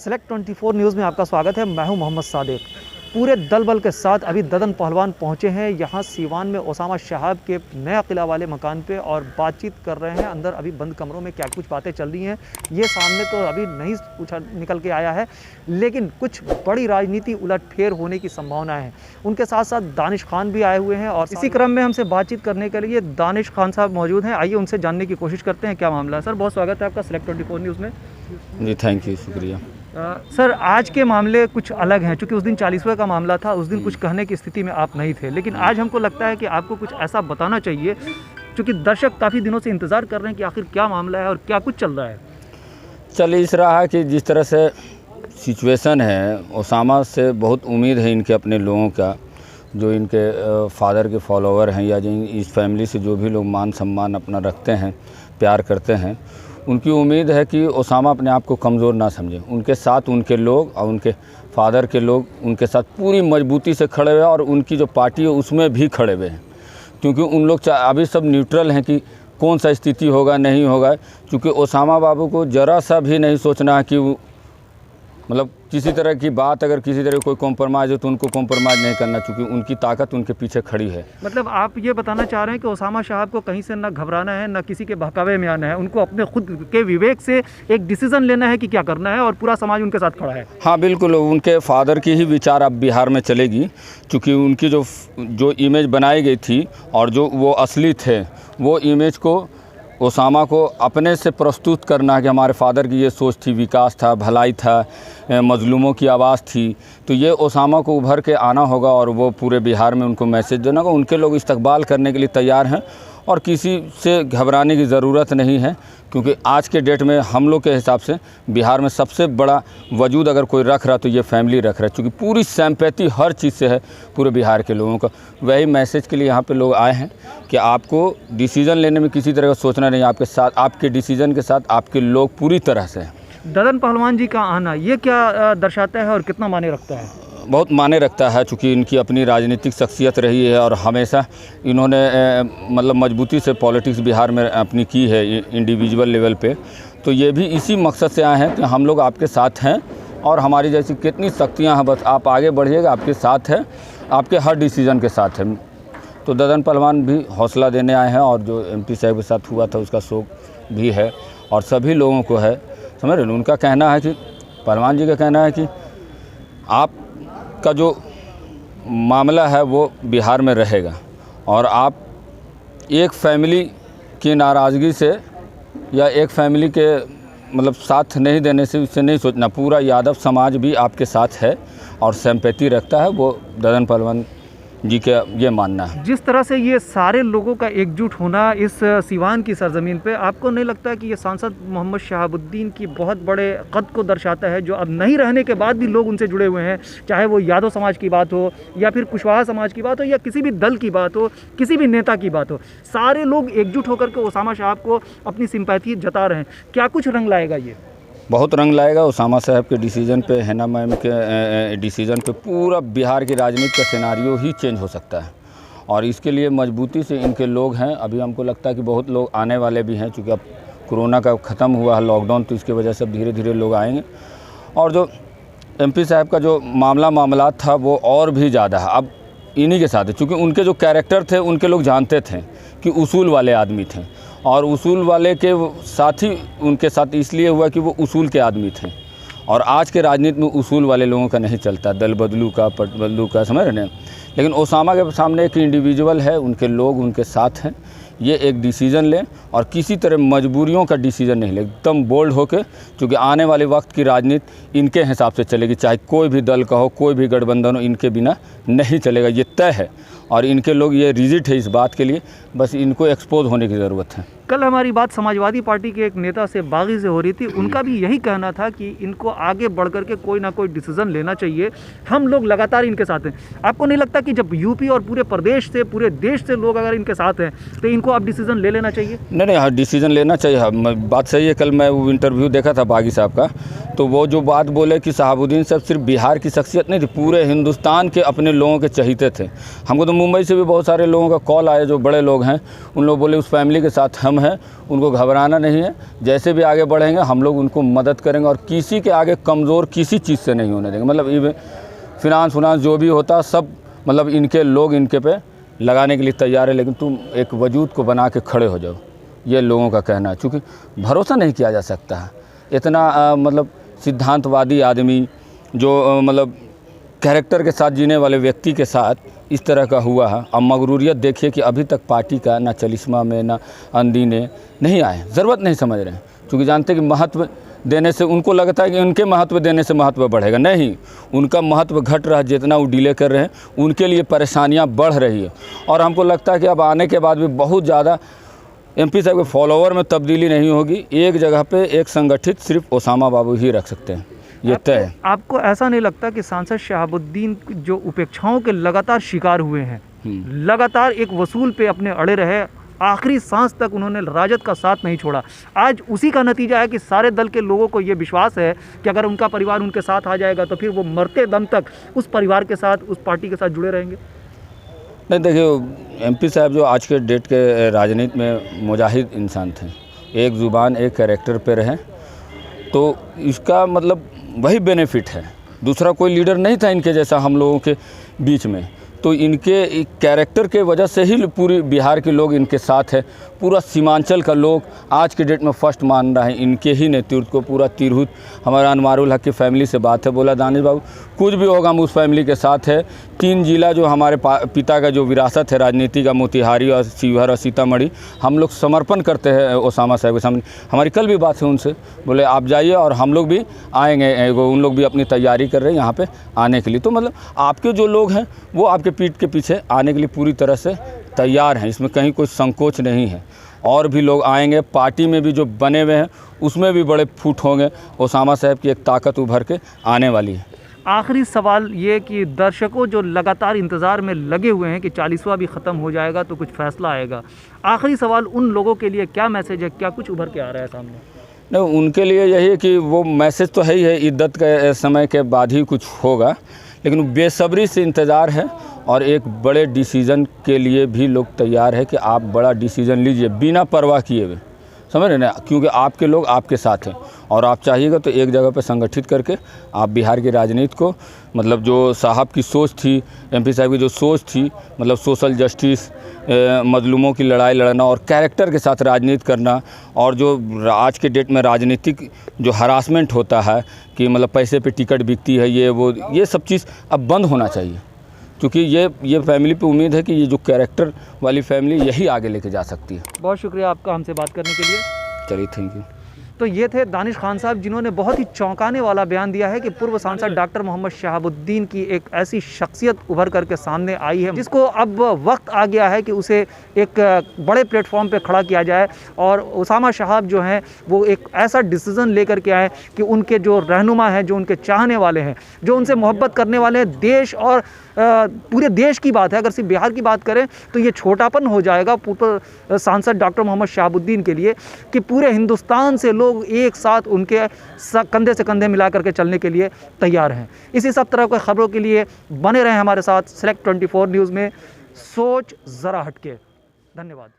Select 24 news में आपका स्वागत है। मैं हूं मोहम्मद सादिक। पूरे दल बल के साथ अभी ददन पहलवान पहुंचे हैं यहां सीवान में ओसामा शहाब के नया किला वाले मकान पे और बातचीत कर रहे हैं। अंदर अभी बंद कमरों में क्या कुछ बातें चल रही हैं ये सामने तो अभी नहीं कुछ निकल के आया है, लेकिन कुछ बड़ी राजनीति उलटफेर होने की संभावना है। उनके साथ साथ दानिश खान भी आए हुए हैं और इसी क्रम में हमसे बातचीत करने के लिए दानिश खान साहब मौजूद हैं। आइए उनसे जानने की कोशिश करते हैं क्या मामला है। सर, बहुत स्वागत है आपका सेलेक्ट 24 न्यूज़ में। जी, थैंक यू, शुक्रिया। सर, आज के मामले कुछ अलग हैं, क्योंकि उस दिन 40वें का मामला था, उस दिन कुछ कहने की स्थिति में आप नहीं थे, लेकिन आज हमको लगता है कि आपको कुछ ऐसा बताना चाहिए, क्योंकि दर्शक काफ़ी दिनों से इंतज़ार कर रहे हैं कि आखिर क्या मामला है और क्या कुछ चल रहा है। चल इस रहा है कि जिस तरह से सिचुएशन है, ओसामा से बहुत उम्मीद है इनके अपने लोगों का, जो इनके फादर के फॉलोवर हैं या जो इस फैमिली से जो भी लोग मान सम्मान अपना रखते हैं, प्यार करते हैं, उनकी उम्मीद है कि ओसामा अपने आप को कमज़ोर ना समझे। उनके साथ उनके लोग और उनके फादर के लोग उनके साथ पूरी मजबूती से खड़े हुए हैं और उनकी जो पार्टी है उसमें भी खड़े हुए हैं, क्योंकि उन लोग अभी सब न्यूट्रल हैं कि कौन सा स्थिति होगा नहीं होगा। क्योंकि ओसामा बाबू को ज़रा सा भी नहीं सोचना है कि वो मतलब किसी तरह की बात, अगर किसी तरह कोई कॉम्प्रोमाइज़ हो तो उनको कॉम्प्रोमाइज़ नहीं करना, क्योंकि उनकी ताकत उनके पीछे खड़ी है। मतलब आप ये बताना चाह रहे हैं कि ओसामा शहाब को कहीं से ना घबराना है, ना किसी के बहकावे में आना है, उनको अपने खुद के विवेक से एक डिसीजन लेना है कि क्या करना है, और पूरा समाज उनके साथ खड़ा है। हाँ बिल्कुल, उनके फादर की ही विचार अब बिहार में चलेगी, क्योंकि उनकी जो इमेज बनाई गई थी और जो वो असली थे, वो इमेज को ओसामा को अपने से प्रस्तुत करना है कि हमारे फादर की ये सोच थी, विकास था, भलाई था, मजलूमों की आवाज़ थी। तो ये ओसामा को उभर के आना होगा और वो पूरे बिहार में उनको मैसेज देना होगा। उनके लोग इस्तकबाल करने के लिए तैयार हैं और किसी से घबराने की ज़रूरत नहीं है, क्योंकि आज के डेट में हम लोग के हिसाब से बिहार में सबसे बड़ा वजूद अगर कोई रख रहा तो ये फैमिली रख रहा है, क्योंकि पूरी सिंपैथी हर चीज़ से है पूरे बिहार के लोगों का। वही मैसेज के लिए यहाँ पे लोग आए हैं कि आपको डिसीज़न लेने में किसी तरह का सोचना नहीं, आपके साथ, आपके डिसीज़न के साथ आपके लोग पूरी तरह से हैं। ददन पहलवान जी का आना ये क्या दर्शाता है और कितना माने रखता है? बहुत माने रखता है, चूँकि इनकी अपनी राजनीतिक शख्सियत रही है और हमेशा इन्होंने मतलब मजबूती से पॉलिटिक्स बिहार में अपनी की है इंडिविजुअल लेवल पे। तो ये भी इसी मकसद से आए हैं कि हम लोग आपके साथ हैं और हमारी जैसी कितनी शक्तियाँ हैं, बस आप आगे बढ़िएगा, आपके साथ है, आपके हर डिसीज़न के साथ है। तो ददन पहलवान भी हौसला देने आए हैं और जो MP साहब के साथ हुआ था उसका शोक भी है और सभी लोगों को है, समझ रहे। उनका कहना है कि पहलवान जी का कहना है कि आप का जो मामला है वो बिहार में रहेगा और आप एक फैमिली की नाराज़गी से या एक फैमिली के मतलब साथ नहीं देने से इससे नहीं सोचना, पूरा यादव समाज भी आपके साथ है और सिंपैथी रखता है, वो ददन पहलवान जी का ये मानना है। जिस तरह से ये सारे लोगों का एकजुट होना इस सीवान की सरजमीन पे, आपको नहीं लगता कि ये सांसद मोहम्मद शहाबुद्दीन की बहुत बड़े कद को दर्शाता है, जो अब नहीं रहने के बाद भी लोग उनसे जुड़े हुए हैं, चाहे वो यादव समाज की बात हो या फिर कुशवाहा समाज की बात हो या किसी भी दल की बात हो, किसी भी नेता की बात हो, सारे लोग एकजुट होकर के ओसामा शहाब को अपनी सिंपैथी जता रहे हैं। क्या कुछ रंग लाएगा ये? बहुत रंग लाएगा। ओसामा साहब के डिसीज़न पे, हैना मैम के डिसीज़न पे पूरा बिहार की राजनीति का सिनारियो ही चेंज हो सकता है और इसके लिए मजबूती से इनके लोग हैं। अभी हमको लगता है कि बहुत लोग आने वाले भी हैं, क्योंकि अब कोरोना का ख़त्म हुआ है लॉकडाउन, तो इसकी वजह से अब धीरे धीरे लोग आएंगे। और जो MP साहब का जो मामला था वो और भी ज़्यादा है अब इन्हीं के साथ है, क्योंकि उनके जो कैरेक्टर थे उनके लोग जानते थे कि उसूल वाले आदमी थे और उसूल वाले के साथ ही उनके साथ इसलिए हुआ कि वो उसूल के आदमी थे। और आज के राजनीति में उसूल वाले लोगों का नहीं चलता, दल बदलू का, पट बदलू का, समझ रहे हैं। लेकिन ओसामा के सामने एक इंडिविजुअल है, उनके लोग उनके साथ हैं। ये एक डिसीज़न लें और किसी तरह मजबूरियों का डिसीज़न नहीं ले, एकदम बोल्ड होकर, क्योंकि आने वाले वक्त की राजनीति इनके हिसाब से चलेगी, चाहे कोई भी दल का हो, कोई भी गठबंधन हो, इनके बिना नहीं चलेगा, ये तय है। और इनके लोग ये रिजिड है इस बात के लिए, बस इनको एक्सपोज होने की ज़रूरत है। कल हमारी बात समाजवादी पार्टी के एक नेता से, बागी से हो रही थी, उनका भी यही कहना था कि इनको आगे बढ़ करके कोई ना कोई डिसीजन लेना चाहिए, हम लोग लगातार इनके साथ हैं। आपको नहीं लगता कि जब यूपी और पूरे प्रदेश से, पूरे देश से लोग अगर इनके साथ हैं तो इनको अब डिसीजन ले लेना चाहिए? नहीं, हाँ डिसीजन लेना चाहिए, बात सही है। कल मैं वो इंटरव्यू देखा था बागी साहब का, तो वो जो बात बोले कि शहाबुद्दीन साहब सिर्फ बिहार की शख्सियत नहीं थी, पूरे हिंदुस्तान के अपने लोगों के चहीते थे। हमको तो मुंबई से भी बहुत सारे लोगों का कॉल आया जो बड़े लोग हैं, उन लोग बोले उस फैमिली के साथ हम दम है, उनको घबराना नहीं है। जैसे भी आगे बढ़ेंगे हम लोग उनको मदद करेंगे और किसी के आगे कमज़ोर किसी चीज़ से नहीं होने देंगे। मतलब ये फिनांस जो भी होता सब मतलब इनके लोग इनके पे लगाने के लिए तैयार है, लेकिन तुम एक वजूद को बना के खड़े हो जाओ, ये लोगों का कहना है। चूँकि भरोसा नहीं किया जा सकता है इतना मतलब सिद्धांतवादी आदमी जो मतलब कैरेक्टर के साथ जीने वाले व्यक्ति के साथ इस तरह का हुआ है। अब मगरूरियत देखिए कि अभी तक पार्टी का ना चलिस्मा में ना अंदीने नहीं आए, ज़रूरत नहीं समझ रहे हैं, क्योंकि जानते कि महत्व देने से उनको लगता है कि उनके महत्व देने से महत्व बढ़ेगा। नहीं, उनका महत्व घट रहा है, जितना वो डिले कर रहे हैं उनके लिए परेशानियां बढ़ रही है। और हमको लगता है कि अब आने के बाद भी बहुत ज़्यादा MP साहब के फॉलोवर में तब्दीली नहीं होगी। एक जगह पे एक संगठित सिर्फ ओसामा बाबू ही रख सकते हैं, ये तय है। आपको ऐसा नहीं लगता कि सांसद शहाबुद्दीन जो उपेक्षाओं के लगातार शिकार हुए हैं, लगातार एक वसूल पे अपने अड़े रहे, आखिरी सांस तक उन्होंने राजद का साथ नहीं छोड़ा, आज उसी का नतीजा है कि सारे दल के लोगों को ये विश्वास है कि अगर उनका परिवार उनके साथ आ जाएगा तो फिर वो मरते दम तक उस परिवार के साथ, उस पार्टी के साथ जुड़े रहेंगे? नहीं, देखिए MP साहब जो आज के डेट के राजनीति में मुजाहिद इंसान थे, एक ज़ुबान एक कैरेक्टर पे रहे, तो इसका मतलब वही बेनिफिट है। दूसरा कोई लीडर नहीं था इनके जैसा हम लोगों के बीच में, तो इनके कैरेक्टर के वजह से ही पूरी बिहार के लोग इनके साथ है। पूरा सीमांचल का लोग आज के डेट में फर्स्ट मान रहा है इनके ही नेतृत्व को। पूरा तिरहुत हमारा अनवारुल हक की फैमिली से बात है, बोला दानिश बाबू कुछ भी होगा हम उस फैमिली के साथ है। 3 जिला जो हमारे पिता का जो विरासत है राजनीति का, मोतिहारी और शिवहर और सीतामढ़ी, हम लोग समर्पण करते हैं ओसामा साहब के सामने। हमारी कल भी बात है उनसे, बोले आप जाइए और हम लोग भी आएंगे, उन लोग भी अपनी तैयारी कर रहे हैं यहाँ पे आने के लिए। तो मतलब आपके जो लोग हैं वो आपके पीठ के पीछे आने के लिए पूरी तरह से तैयार हैं, इसमें कहीं कोई संकोच नहीं है। और भी लोग आएंगे, पार्टी में भी जो बने हुए हैं उसमें भी बड़े फूट होंगे। ओसामा साहब की एक ताकत उभर के आने वाली है। आखिरी सवाल ये कि दर्शकों जो लगातार इंतज़ार में लगे हुए हैं कि 40वां भी ख़त्म हो जाएगा तो कुछ फ़ैसला आएगा, आखिरी सवाल उन लोगों के लिए क्या मैसेज है, क्या कुछ उभर के आ रहा है सामने? नहीं, उनके लिए यही है कि वो मैसेज तो है ही है, इद्दत के समय के बाद ही कुछ होगा, लेकिन बेसब्री से इंतज़ार है। और एक बड़े डिसीज़न के लिए भी लोग तैयार है कि आप बड़ा डिसीज़न लीजिए बिना परवाह किए हुए, समझ रहे ना, क्योंकि आपके लोग आपके साथ हैं। और आप चाहिएगा तो एक जगह पर संगठित करके आप बिहार की राजनीति को, मतलब जो साहब की सोच थी, MP साहब की जो सोच थी, मतलब सोशल जस्टिस, मजलूमों की लड़ाई लड़ना और कैरेक्टर के साथ राजनीति करना, और जो आज के डेट में राजनीतिक जो हरासमेंट होता है कि मतलब पैसे पे टिकट बिकती है, ये वो, ये सब चीज़ अब बंद होना चाहिए। क्योंकि ये फैमिली पे उम्मीद है कि ये जो कैरेक्टर वाली फैमिली यही आगे लेके जा सकती है। बहुत शुक्रिया आपका हमसे बात करने के लिए। चलिए, थैंक यू। तो ये थे दानिश खान साहब, जिन्होंने बहुत ही चौंकाने वाला बयान दिया है कि पूर्व सांसद डॉक्टर मोहम्मद शहाबुद्दीन की एक ऐसी शख्सियत उभर करके सामने आई है जिसको अब वक्त आ गया है कि उसे एक बड़े प्लेटफॉर्म पे खड़ा किया जाए। और ओसामा शहाब जो हैं वो एक ऐसा डिसीज़न लेकर के आए कि उनके जो रहनुमा हैं, जो उनके चाहने वाले हैं, जो उनसे मोहब्बत करने वाले हैं, देश और पूरे देश की बात है, अगर सिर्फ बिहार की बात करें तो ये छोटापन हो जाएगा पूर्व सांसद डॉक्टर मोहम्मद शहाबुद्दीन के लिए कि पूरे हिंदुस्तान से लोग एक साथ उनके कंधे से कंधे मिला करके चलने के लिए तैयार हैं। इसी सब तरह के खबरों के लिए बने रहें हमारे साथ सेलेक्ट 24 न्यूज़ में। सोच ज़रा हटके। धन्यवाद।